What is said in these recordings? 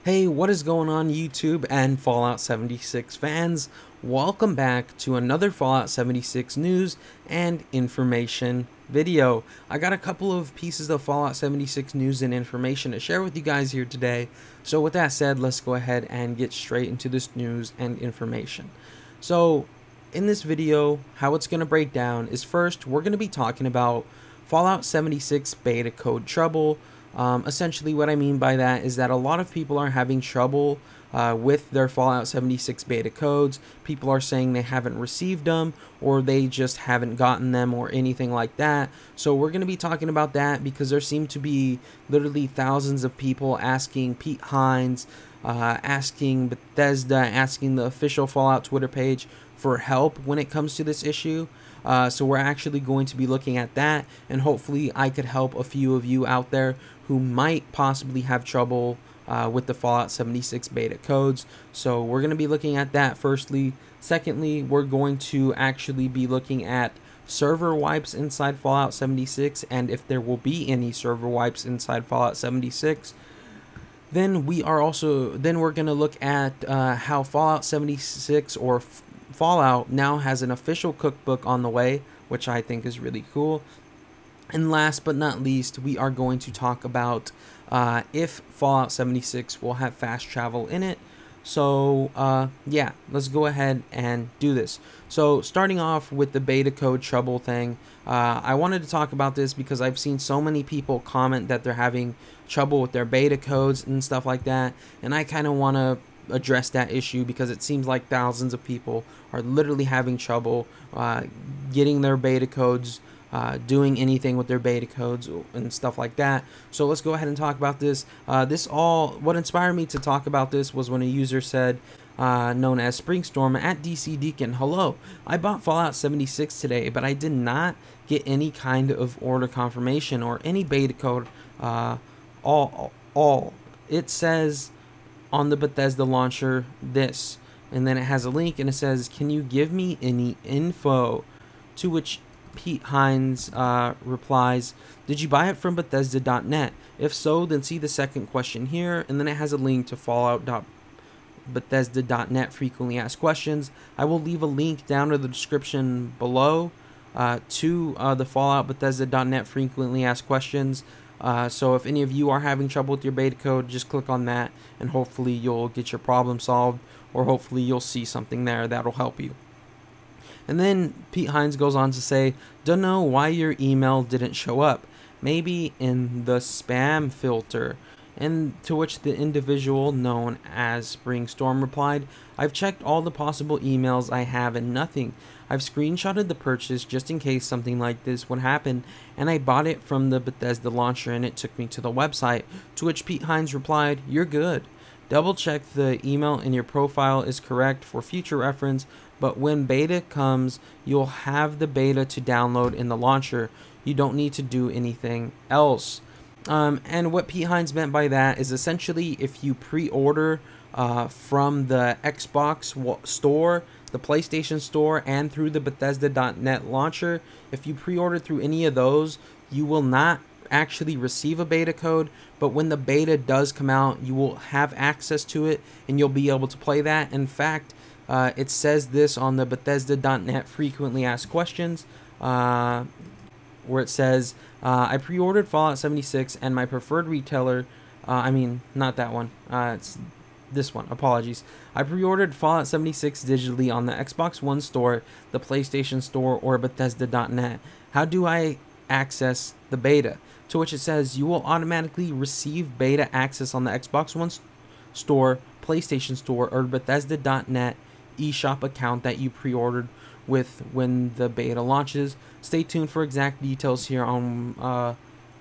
Hey, what is going on YouTube and Fallout 76 fans? Welcome back to another Fallout 76 news and information video. I got a couple of pieces of Fallout 76 news and information to share with you guys here today. So with that said, let's go ahead and get straight into this news and information. So in this video, how it's going to break down is first, we're going to be talking about Fallout 76 beta code trouble. Essentially what I mean by that is that a lot of people are having trouble with their Fallout 76 beta codes. People are saying they haven't received them or they just haven't gotten them or anything like that. So we're going to be talking about that because there seem to be literally thousands of people asking Pete Hines, asking Bethesda, asking the official Fallout Twitter page for help when it comes to this issue. So we're actually going to be looking at that, and hopefully I could help a few of you out there who might possibly have trouble with the Fallout 76 beta codes. So we're going to be looking at that firstly. Secondly, we're going to actually be looking at server wipes inside Fallout 76 and if there will be any server wipes inside Fallout 76. Then we're going to look at how Fallout 76 or Fallout now has an official cookbook on the way, which I think is really cool. And last but not least, we are going to talk about if Fallout 76 will have fast travel in it. So yeah, let's go ahead and do this. So starting off with the beta code trouble thing, I wanted to talk about this because I've seen so many people comment that they're having trouble with their beta codes and stuff like that, and I kind of want to address that issue because it seems like thousands of people are literally having trouble getting their beta codes, doing anything with their beta codes and stuff like that. So let's go ahead and talk about this. What inspired me to talk about this was when a user said, known as Springstorm at DC Deacon, "Hello, I bought Fallout 76 today, but I did not get any kind of order confirmation or any beta code. All it says on the Bethesda launcher this," and then it has a link and it says, "Can you give me any info?" To which Pete Hines replies, "Did you buy it from Bethesda.net? If so, then see the second question here," and then it has a link to Fallout.Bethesda.net frequently asked questions. I will leave a link down in the description below to the Fallout Bethesda.net frequently asked questions. So if any of you are having trouble with your beta code, just click on that and hopefully you'll get your problem solved, or hopefully you'll see something there that'll help you. And then Pete Hines goes on to say, "Don't know why your email didn't show up. Maybe in the spam filter." And to which the individual known as Springstorm replied, "I've checked all the possible emails I have and nothing. I've screenshotted the purchase just in case something like this would happen, and I bought it from the Bethesda launcher and it took me to the website." To which Pete Hines replied, "You're good. Double check the email in your profile is correct for future reference, but when beta comes, you'll have the beta to download in the launcher. You don't need to do anything else." And what Pete Hines meant by that is essentially if you pre-order from the Xbox store, the PlayStation store, and through the Bethesda.net launcher, if you pre-order through any of those, you will not actually receive a beta code, but when the beta does come out, you will have access to it and you'll be able to play that. In fact, it says this on the Bethesda.net frequently asked questions, where it says, "I pre-ordered Fallout 76 and my preferred retailer," not that one, it's this one, apologies. "I pre-ordered Fallout 76 digitally on the Xbox One store, the PlayStation store, or Bethesda.net. How do I access the beta?" To which it says, "You will automatically receive beta access on the Xbox One store, PlayStation store, or Bethesda.net eShop account that you pre-ordered with when the beta launches. Stay tuned for exact details here on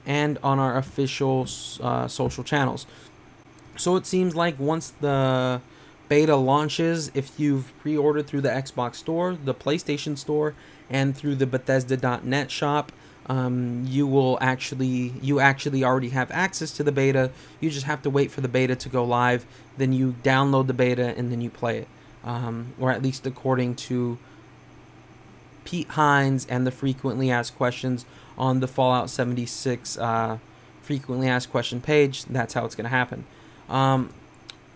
and on our official social channels." So it seems like once the beta launches, if you've pre-ordered through the Xbox store, the PlayStation store, and through the Bethesda.net shop, you actually already have access to the beta. You just have to wait for the beta to go live, then you download the beta and then you play it, or at least according to Pete Hines and the frequently asked questions on the Fallout 76 frequently asked question page. That's how it's going to happen.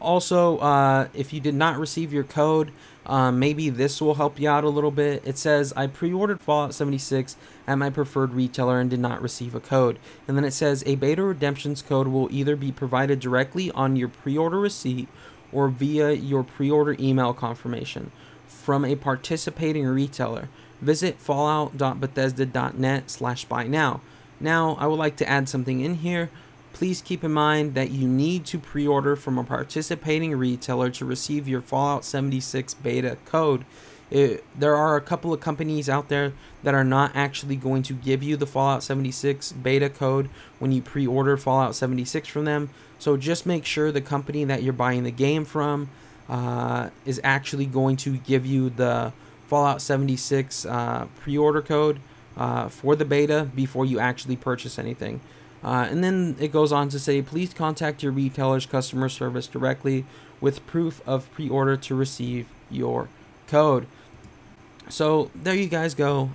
Also, if you did not receive your code, maybe this will help you out a little bit. It says, I pre-ordered Fallout 76 at my preferred retailer and did not receive a code. And then it says, a beta redemptions code will either be provided directly on your pre-order receipt or via your pre-order email confirmation from a participating retailer. Visit fallout.bethesda.net/buy now. Now, I would like to add something in here. Please keep in mind that you need to pre-order from a participating retailer to receive your Fallout 76 beta code. There are a couple of companies out there that are not actually going to give you the Fallout 76 beta code when you pre-order Fallout 76 from them. So just make sure the company that you're buying the game from is actually going to give you the Fallout 76 pre-order code for the beta before you actually purchase anything. And then it goes on to say, please contact your retailer's customer service directly with proof of pre-order to receive your code. So there you guys go.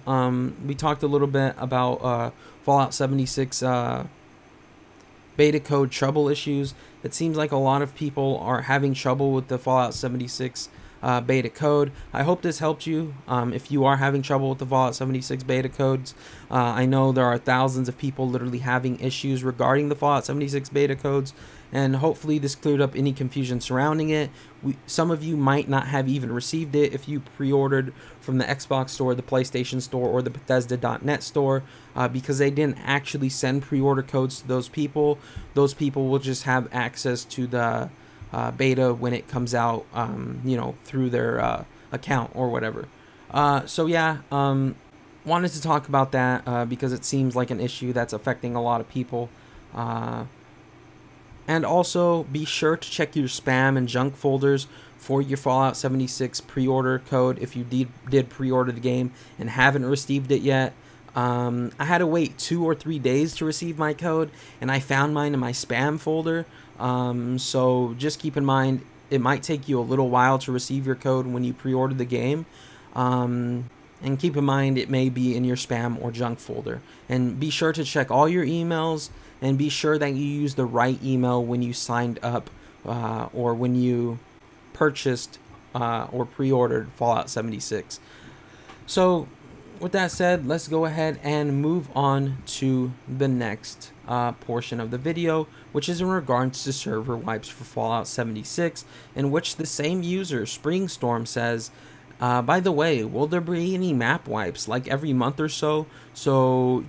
We talked a little bit about Fallout 76 beta code trouble issues. It seems like a lot of people are having trouble with the Fallout 76 beta code. I hope this helped you if you are having trouble with the Fallout 76 beta codes. I know there are thousands of people literally having issues regarding the Fallout 76 beta codes, and hopefully this cleared up any confusion surrounding it. Some of you might not have even received it if you pre-ordered from the Xbox store, the PlayStation store, or the Bethesda.net store, because they didn't actually send pre-order codes to those people. Those people will just have access to the beta when it comes out, through their account or whatever. So yeah, wanted to talk about that because it seems like an issue that's affecting a lot of people. And also be sure to check your spam and junk folders for your Fallout 76 pre-order code if you did pre-order the game and haven't received it yet. I had to wait 2 or 3 days to receive my code, and I found mine in my spam folder. So just keep in mind, it might take you a little while to receive your code when you pre-order the game. And keep in mind, it may be in your spam or junk folder. And be sure to check all your emails, and be sure that you use the right email when you signed up or when you purchased or pre-ordered Fallout 76. So with that said, let's go ahead and move on to the next portion of the video, which is in regards to server wipes for Fallout 76, in which the same user, Springstorm, says, by the way, will there be any map wipes like every month or so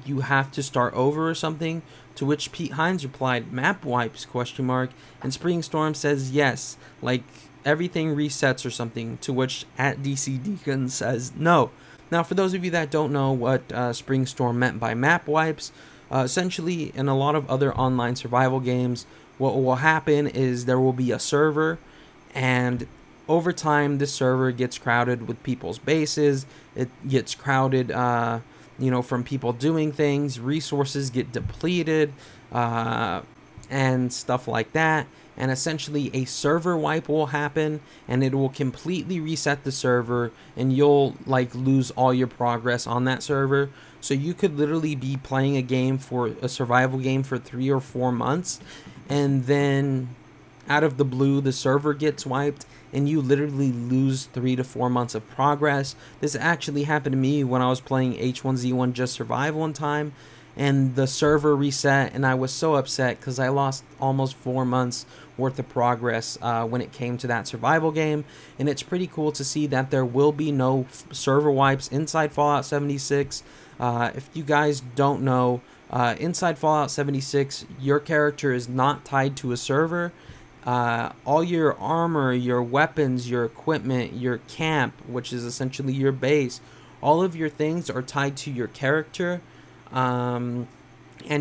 you have to start over or something? To which Pete Hines replied, map wipes, ? And Springstorm says yes, like everything resets or something, to which @DCDeacon says no. Now, for those of you that don't know what Springstorm meant by map wipes, essentially in a lot of other online survival games, what will happen is there will be a server, and over time this server gets crowded with people's bases. It gets crowded from people doing things, resources get depleted, and stuff like that. And essentially a server wipe will happen, and it will completely reset the server, and you'll lose all your progress on that server. So you could literally be playing a survival game for 3 or 4 months, and then out of the blue the server gets wiped, and you literally lose 3 to 4 months of progress. This actually happened to me when I was playing H1Z1 Just Survive one time, and the server reset, and I was so upset because I lost almost 4 months worth of progress when it came to that survival game. And it's pretty cool to see that there will be no server wipes inside Fallout 76. If you guys don't know, inside Fallout 76, your character is not tied to a server. All your armor, your weapons, your equipment, your camp, which is essentially your base, all of your things are tied to your character. And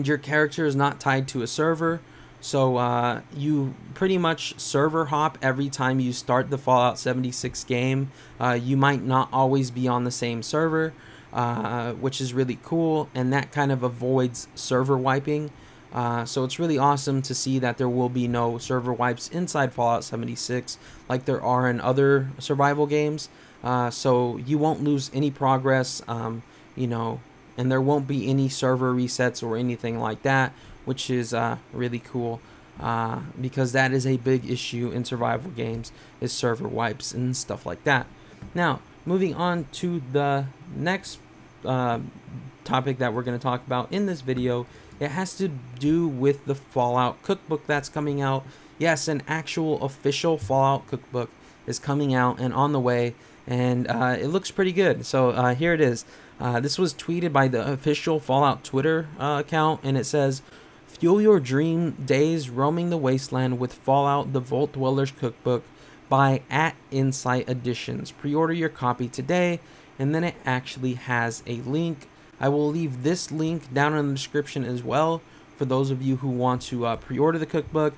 your character is not tied to a server, so you pretty much server hop every time you start the Fallout 76 game. You might not always be on the same server, which is really cool, and that kind of avoids server wiping. So it's really awesome to see that there will be no server wipes inside Fallout 76 like there are in other survival games. So you won't lose any progress, and there won't be any server resets or anything like that, which is really cool. because that is a big issue in survival games, is server wipes and stuff like that. Now, moving on to the next topic that we're going to talk about in this video, it has to do with the Fallout cookbook that's coming out. Yes, an actual official Fallout cookbook is coming out and on the way, and it looks pretty good. So here it is. This was tweeted by the official Fallout Twitter account, and it says, "Fuel your dream days roaming the wasteland with Fallout: The Vault Dwellers Cookbook by @Insight Editions. Pre-order your copy today." And then it actually has a link. I will leave this link down in the description as well for those of you who want to pre-order the cookbook.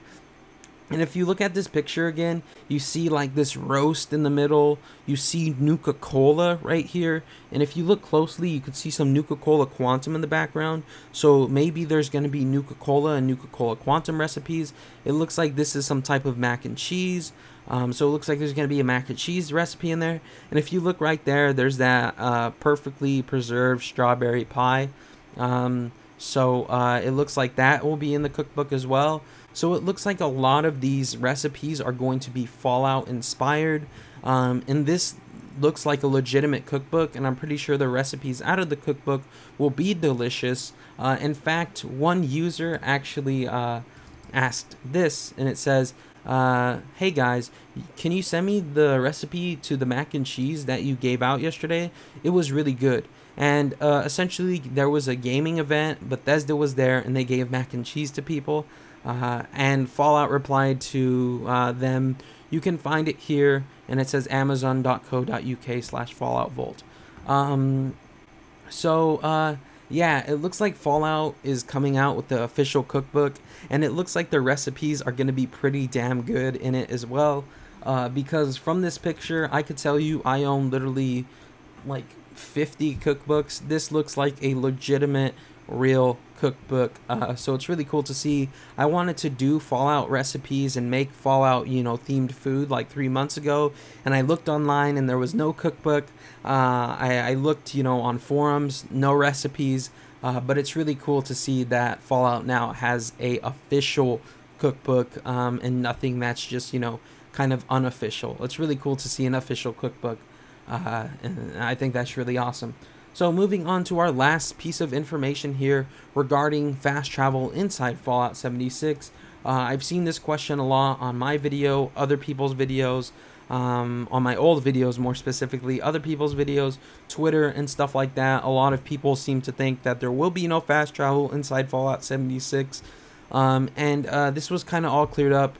And if you look at this picture again, you see like this roast in the middle. You see Nuka-Cola right here. And if you look closely, you could see some Nuka-Cola Quantum in the background. So maybe there's going to be Nuka-Cola and Nuka-Cola Quantum recipes. It looks like this is some type of mac and cheese. So it looks like there's going to be a mac and cheese recipe in there. And if you look right there, there's that perfectly preserved strawberry pie. So it looks like that will be in the cookbook as well. So it looks like a lot of these recipes are going to be Fallout inspired. And this looks like a legitimate cookbook, and I'm pretty sure the recipes out of the cookbook will be delicious. In fact, one user actually asked this, and it says, "Hey guys, can you send me the recipe to the mac and cheese that you gave out yesterday? It was really good." And essentially there was a gaming event, Bethesda was there, and they gave mac and cheese to people. And Fallout replied to them, "You can find it here," and it says amazon.co.uk/falloutvault. Yeah, it looks like Fallout is coming out with the official cookbook, and it looks like the recipes are going to be pretty damn good in it as well. Because from this picture, I could tell you I own literally like 50 cookbooks. This looks like a legitimate, real cookbook. So it's really cool to see. I wanted to do Fallout recipes and make Fallout, themed food like 3 months ago, and I looked online and there was no cookbook. I looked, on forums, no recipes, but it's really cool to see that Fallout now has a official cookbook, and nothing that's just, kind of unofficial. It's really cool to see an official cookbook, and I think that's really awesome. So moving on to our last piece of information here regarding fast travel inside Fallout 76. I've seen this question a lot on my video, other people's videos, on my old videos more specifically, other people's videos, Twitter and stuff like that. A lot of people seem to think that there will be no fast travel inside Fallout 76. This was kind of all cleared up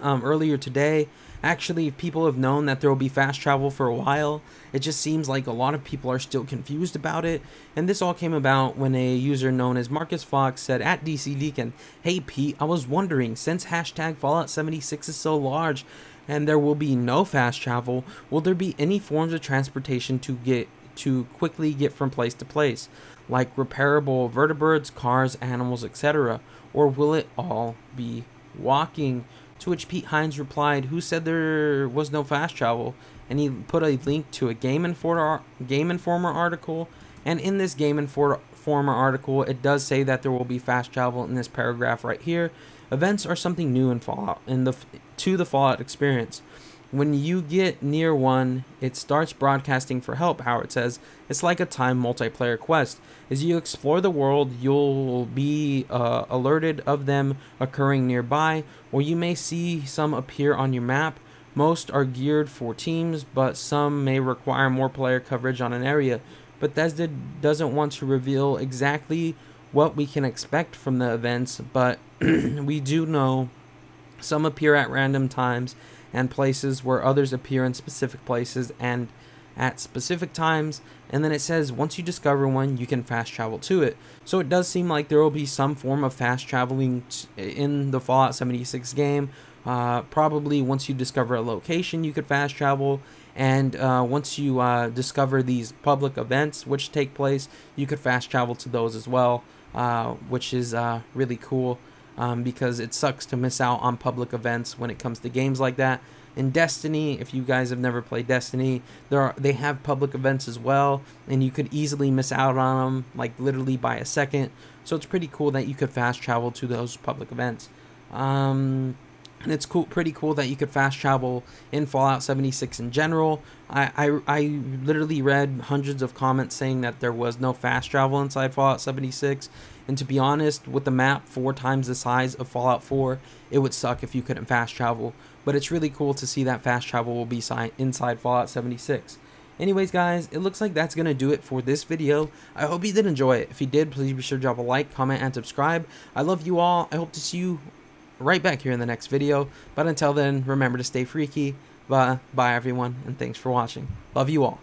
earlier today. Actually, people have known that there will be fast travel for a while. It just seems like a lot of people are still confused about it. And this all came about when a user known as Marcus Fox said at DC Deacon, "Hey Pete, I was wondering, since hashtag Fallout 76 is so large and there will be no fast travel, will there be any forms of transportation to quickly get from place to place, like repairable vertebrates, cars, animals, etc.? Or will it all be walking?" To which Pete Hines replied, "Who said there was no fast travel?" And he put a link to a Game Informer article. And in this Game Informer article, it does say that there will be fast travel in this paragraph right here. Events are something new in Fallout, to the Fallout experience. When you get near one, it starts broadcasting for help, Howard says. It's like a timed multiplayer quest. As you explore the world, you'll be alerted of them occurring nearby, or you may see some appear on your map. Most are geared for teams, but some may require more player coverage on an area. Bethesda doesn't want to reveal exactly what we can expect from the events, but we do know some appear at random times and places, where others appear in specific places and at specific times. And then it says once you discover one, you can fast travel to it. So it does seem like there will be some form of fast traveling in the Fallout 76 game. Probably once you discover a location, you could fast travel. And once you discover these public events which take place, you could fast travel to those as well, which is really cool. Because it sucks to miss out on public events when it comes to games like that. In Destiny, if you guys have never played Destiny, they have public events as well, and you could easily miss out on them, like literally by a second. So it's pretty cool that you could fast travel to those public events. And it's cool, pretty cool that you could fast travel in Fallout 76 in general. I literally read hundreds of comments saying that there was no fast travel inside Fallout 76. And to be honest, with the map 4 times the size of Fallout 4, it would suck if you couldn't fast travel. But it's really cool to see that fast travel will be inside Fallout 76. Anyways, guys, it looks like that's going to do it for this video. I hope you did enjoy it. If you did, please be sure to drop a like, comment, and subscribe. I love you all. I hope to see you right back here in the next video. But until then, remember to stay freaky. Bye everyone, and thanks for watching. Love you all.